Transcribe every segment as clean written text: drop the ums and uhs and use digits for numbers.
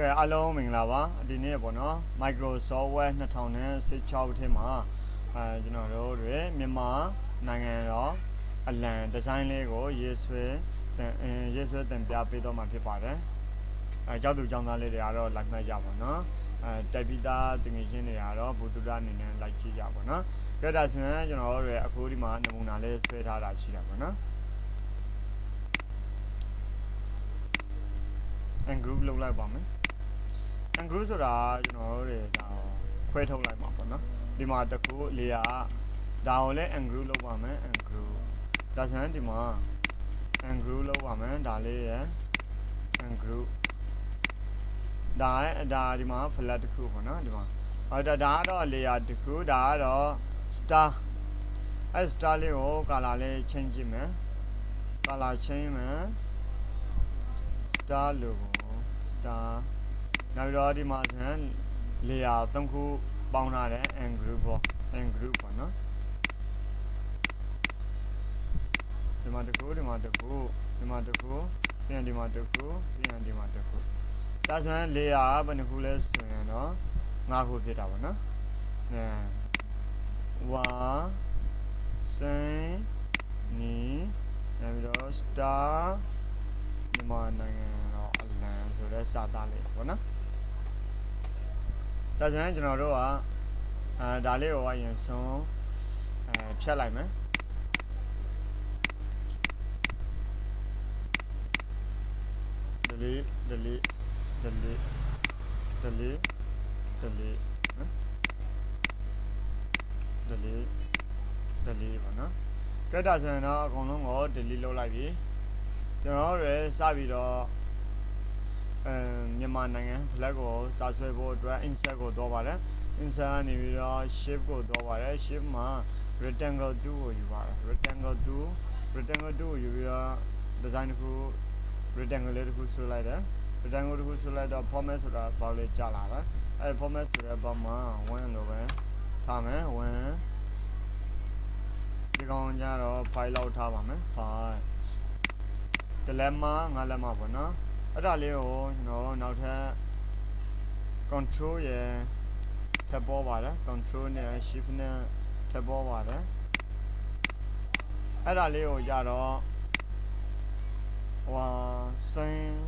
ကဲအားလုံးမင်္ဂလာပါဒီနေ့ပေါ့နော် Microsoft Word 2016ထဲမှာကျွန်တော်တို့တွေမြန်မာနိုင်ငံတော်အလံဒီဇိုင်းလေးကိုရေးဆွဲတင်ပြပေးတော့မှာဖြစ်ပါတယ်ကျောင်းသူကျောင်းသားလေးတွေကတော့ like မှတ်ကြပါနော်တိုက်ပြီးသားတင်ငယ်ချင်းတွေကတော့ဘုသူဒ္ဓအနေနဲ့ like ကြည့်ကြပါနော်ကဲဒါဆိုရင်ကျွန်တော်တို့တွေအခုဒီမှာနမူနာလေးဆွဲထားတာရှိတာပေါ့နော်and group လုပ်လိုက်ပါမယ်and group ဆိုတာကျွန်တော်တို့တွေဒါခွဲထုတ်လိုက်မှာပေါ့နော်ဒီမှာတစ်ခုလေယာဒါကိုလည်း and group လုပ်ပါမယ် and group ဒါဆိုရင်ဒီမှာ and group လုပ်ပါမယ်ဒါလေးရယ် and group ဒါဒီမှာ flat တစ်ခုပေါ့နော်ဒီမှာဒါကတော့ layer တစ်ခုဒါကတော့ star star လေးကို color လေး change ကြည့်မယ် color change မယ် star logo star နောက်တော့ဒီမှာဆိုရင် layer 3ခုပေါင်းထားတယ် and group ပေါ့နော်ဒီမှာတစ်ခုဒီမှာတစ်ခုဒီမှာတစ်ခုပြန်ဒီမှာတစ်ခုပြန်ဒီမှာတစ်ခုဒါဆိုရင် layer ဘယ်နှခုလဲဆိုရင်တော့5ခုဖြစ်တာပေါ့နော်ဝါစင်နီနောက်ပြီးတော့ star မြန်မာနိုင်ငံတော့အလံဆိုတဲ့စာသားလေးပေါ့နော်ဒါဆိုရင်ကျွန်တော်တို့ကဒါလေးကိုအရင်ဆုံးဖြတ်လိုက်မယ် delete နော် delete ပေါ့နော်ကဲဒါဆိုရင်တော့အကုန်လုံးကို delete လုပ်လိုက်ပြီကျွန်တော်တို့ရစပြီးတော့မြန်မာနိုင်ငံ flag ကိုစာဆွဲဖို့အတွက် insert ကိုတော့ပါတယ် insert ကနေပြီးတော့ shape ကိုတော့ပါတယ် shape မှာ rectangle 2ကိုယူပါတယ် rectangle 2ကိုယူပြီးတော့ design တစ်ခု rectangle လေးတစ်ခုဆွဲလိုက်တယ် rectangle တစ်ခုဆွဲလိုက်တော့ format ဆိုတာပေါက်လေးကြာလာတယ်အဲ format ဆိုတဲ့ပေါက်မှာ1လို့ပဲထားမယ်1ဒီကောင်ကြတော့ file လောက်ထားပါမယ် file တလက်မ5လက်မပေါ့နော်အဲ့ဒါလေးကိုကျွန်တော်နောက်ထပ် control ရယ်ထပ်ပေါ်ပါတယ် control နဲ့ shift နဲ့ထပ်ပေါ်ပါတယ်အဲ့ဒါလေးကိုကြတော့ဟိုစိမ်း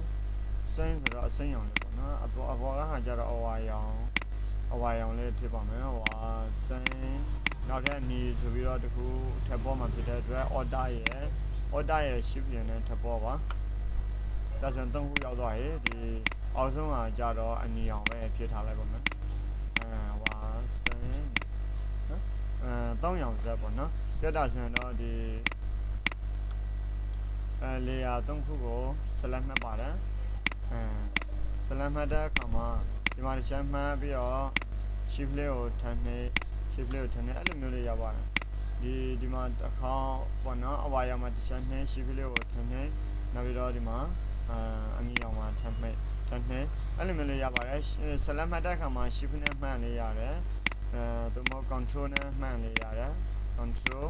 ဆိုတော့အစိမ်းရောင်လေးပေါ့နော်အပေါ်ကဟာကြတော့အဝါရောင်လေးဖြစ်ပါမယ်ဟိုစိမ်းနောက်ထပ်နီဆိုပြီးတော့တခုထပ်ပေါ်မှာဖြစ်တဲ့အတွက် order ရယ် shift ရယ်နဲ့ထပ်ပေါ်ပါဒါဆိုရင်3ခုရောက်သွားပြီဒီအောက်ဆုံးကကြတော့အနီအောင်ပဲဖြစ်ထားလိုက်ပါမယ်ဝါစင်းနော်3ရောင်ဆက်ပေါ့နော်ပြတ်တာဆိုရင်တော့ဒီlayer 3ခုကို select မှတ်ပါတယ် select မှတ်တဲ့အခါမှာဒီမှာတစ်ချက်မှတ်ပြီးတော့ shift လေးကိုထပ်နေအဲ့လိုမျိုးလေးရပါတယ်ဒီမှာတစ်ခေါက်ပေါ့နော်အဝါရောင်မှာတစ်ချက်နှင်း shift လေးကိုထပ်နေနောက်ပြီးတော့ဒီမှာအနီရောင်မှာထပ်နေအဲ့လိုမျိုးလေးရပါတယ် select မှတ်တဲ့အခါမှာ shift နဲ့မှတ်လေးရတယ်သို့မဟုတ် control နဲ့မှတ်လေးရတယ် control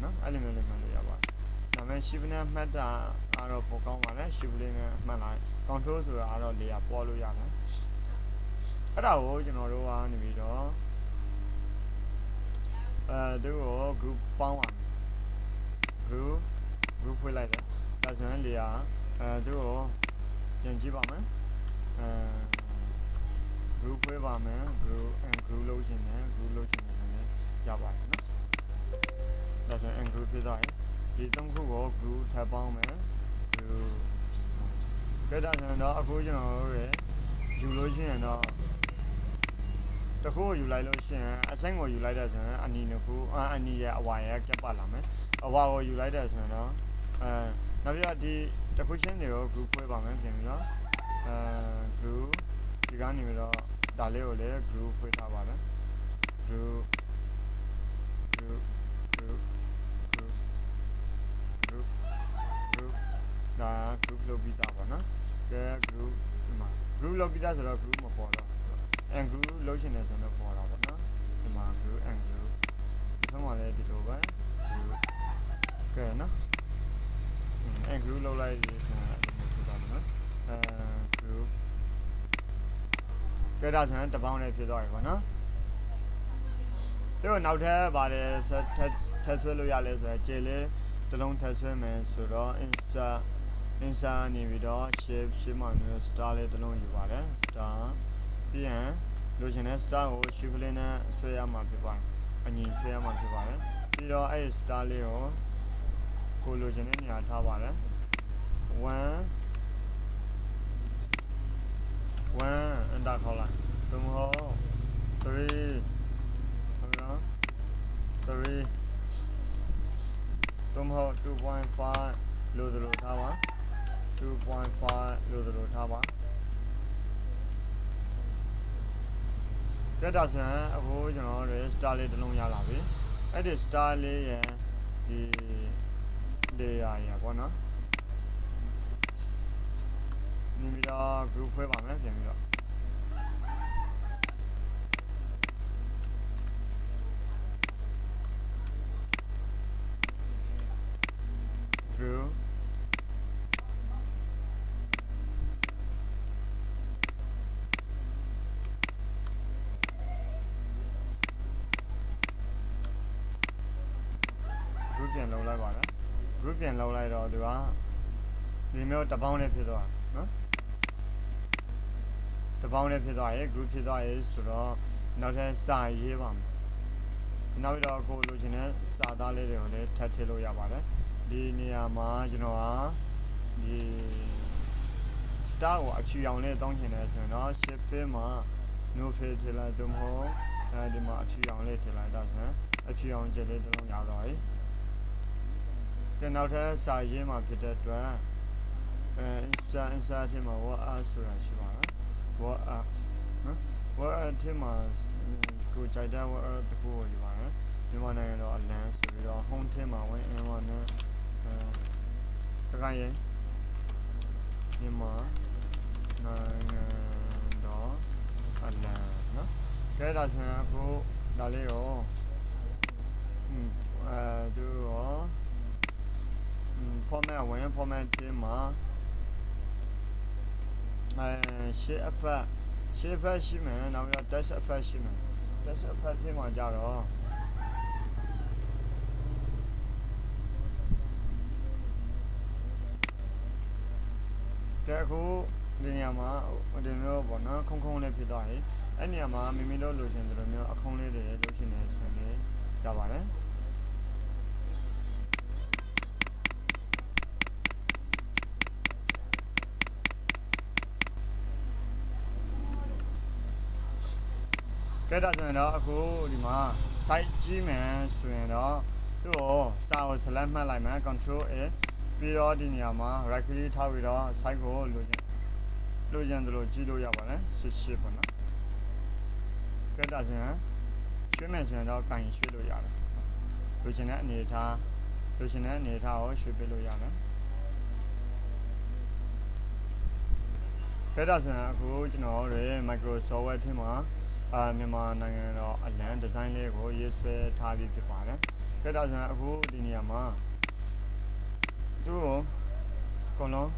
နော်အဲ့လိုမျိုးလေးမှတ်လို့ရပါတယ်ဒါပေမဲ့ shift နဲ့မှတ်တာကတော့ပိုကောင်းပါတယ် shift လေးနဲ့မှတ်လိုက် control ဆိုတာကတော့လေယာပေါ်လို့ရတယ်အဲ့ဒါကိုကျွန်တော်တို့ကနေပြီးတော့သူ့ကို group ပေါင်းပါ group ဖွင့်လိုက်တယ်ဒါဆိုရင်လေယာသူ့ကိုပြန်ကြည့်ပါမယ်group ဖွင့်ပါမယ် group လုပ်ချင်တယ်လည်းရပါတယ်နော်ဒါဆိုရင် group ပြသွားရင်ဒီ3ခုကို group ထပ်ပေါင်းမယ် group ကဲဒါဆိုရင်တော့အခုကျွန်တော်တို့ရယူလို့ရှိရင်တော့တခုကိုယူလိုက်လို့ရှိရင်အစိမ်းကိုယူလိုက်တဲ့ဆိုရင်အနီနှစ်ခုအနီရဲ့အဝါရဲ့ကပ်ပါလာမယ်အဝါကိုယူလိုက်တဲ့ဆိုရင်တော့နောက်ပြီးတော့ဒီတခုချင်းတွေကို group ဖွဲ့ပါမယ်ပြင်ပြီးတော့group ဒီကနေပြီးတော့ဒါလေးကိုလည်း group ဖွဲ့ထားပါမယ် group ဒါ group လုပ်ပြီးသားပါနော်ကဲ group ဒီမှာ group လုပ်ပြီးသားဆိုတော့ group မပေါ်တော့ and group လုပ်ချင်တယ်ဆိုတော့ပေါ်တာပေါ့နော်ဒီမှာ group and group ဒီဘက်မှာလည်းဒီလိုပဲ group ကဲနော်and group လုပ်လိုက်ပြီးဆိုတော့ဒီလိုဖြစ်သွားမယ်နော်group cái đó thì tập bao này phía đó rồi nó tôi nào thế bà để test về ya lấy rồi chơi lấy tôi long test về mình rồi đó insa này video shape mà nó star lấy tôi long như vậy star bây giờ lúc này star của shape lên nó xoay mà phía bạn anh nhìn xoay mà phía bạn bây giờ ai star lấy ho cô lúc này nhà tháo bạn one anh ta khó là đúng không three đó three đúng không 2.5 lô tháo bạn 2.5 lô tháo bạn cái đó sẽအခုကျွန်တော်တို့ star လေးတစ်လုံးရလာပြီအဲ့ဒီ star လေးရဲ့ဒီ layer ရပေါ့နော်နေပြီးတော့ group ဖွဲ့ပါမယ်ပြန်ပြီးတော့ group group ပြန်လုံးလိုက်ပါမယ် group ပြန်လုံးလိုက်တော့သူကဒီမျိုးတစ်ပေါင်းနဲ့ဖြစ်သွားနော်တစ်ပေါင်းနဲ့ဖြစ်သွားရေ group ဖြစ်သွားရေဆိုတော့နောက်ထပ်စာရေးပါမယ်နောက်ပြီးတော့ကိုလိုချင်တဲ့စာသားလေးတွေကိုလည်းထပ်ထည့်လို့ရပါတယ်ဒီနေရာမှာကျွန်တော်ကဒီ star ကိုအဖြူရောင်လေးတောင်းချင်တယ်ဆိုရင်တော့ shift မှာ no fill ထည့်လိုက်တော့မဟုတ်အဲဒီမှာအဖြူရောင်လေးထည့်လိုက်တော့ဆိုရင်အဖြူရောင်ချက်လေးတစ်လုံးရသွားပြီကဲနောက်ထပ်စာရေးမှာဖြစ်တဲ့အတွက်insert ထဲမှာ what are ဆိုတာရှိပါလား what are နော် what are ထဲမှာကိုကြိုက်တဲ့ what are တခုကိုယူပါမယ်မြန်မာနိုင်ငံတော့အလန်းဆိုပြီးတော့ home ထဲမှာဝင် M1 နဲ့တခါရင်မြန်မာနိုင်ငံတော့အလန်းနော်ကဲဒါဆိုရင်အခုဒါလေးရောသူရော format ဝင် format ထဲမှာshape effect ရှိမယ်နောက်ပြီးတော့ text effect ရှိမယ် text effect ထဲမှာကြတော့ကဲအခုဒီနေရာမှာဒီမျိုးပေါ့နော်ခုံလေးဖြစ်သွားရင်အဲ့နေရာမှာမိမိတို့လိုချင်တဲ့လိုမျိုးအခုံးလေးတွေလုပ်ချင်တဲ့ဆန်လေးရပါတယ်ကဲဒါဆိုရင်တော့အခုဒီမှာ site ကြီးမယ်ဆိုရင်တော့သူ့ကိုစာကို select မှတ်လိုက်မယ် control A ပြီးတော့ဒီနေရာမှာ right click ထောက်ပြီးတော့ site ကိုလိုချင်တယ်လို့ကြည့်လို့ရပါတယ်18ပေါ့နော်ကဲဒါဆိုရင်ရွှေ့မယ်ဆိုရင်တော့ကင်ရွှေ့လို့ရတယ်လိုချင်တဲ့အနေအထားကိုရွှေ့ပေးလို့ရတယ်ကဲဒါဆိုရင်အခုကျွန်တော်တို့ Microsoft Word ထဲမှာမြန်မာနိုင်ငံတော့အလံဒီဇိုင်းလေးကိုရေးဆွဲထားပြီးဖြစ်ပါတယ်။ဒါဆိုရင်အခုဒီနေရာမှာသူ့ကိုအကုန်လုံး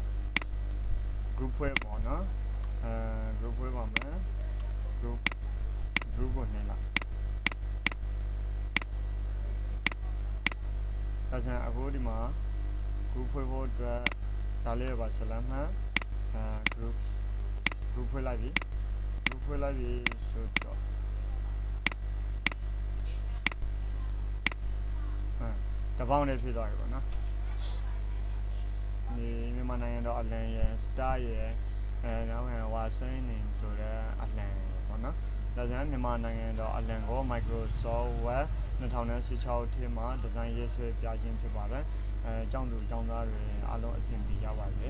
group ဖွဲ့ပေါ့နော်။ group ဖွဲ့ပါမယ်။ group ကိုနှိပ်လိုက်။ဒါဆိုရင်အခုဒီမှာ group ဖွဲ့ဖို့အတွက်ဒါလေးပါဆက်လက်မှတ်group ဖွဲ့လိုက်ပြီ။ဖွဲ့လိုက်ပြီဆိုတော့တပေါင်းလေးဖြစ်သွားပြီပေါ့နော်ဒီမြန်မာနိုင်ငံတော့အလံရယ် star ရယ်နောက်ဝါစိန်နေဆိုတဲ့အလံပေါ့နော်ဒါကြောင့်မြန်မာနိုင်ငံတော့အလံကို Microsoft Word 2016ထဲမှာဒီဇိုင်းရေးဆွဲပြခြင်းဖြစ်ပါတယ်ကျောင်းသူကျောင်းသားတွေအားလုံးအဆင်ပြေကြပါစေ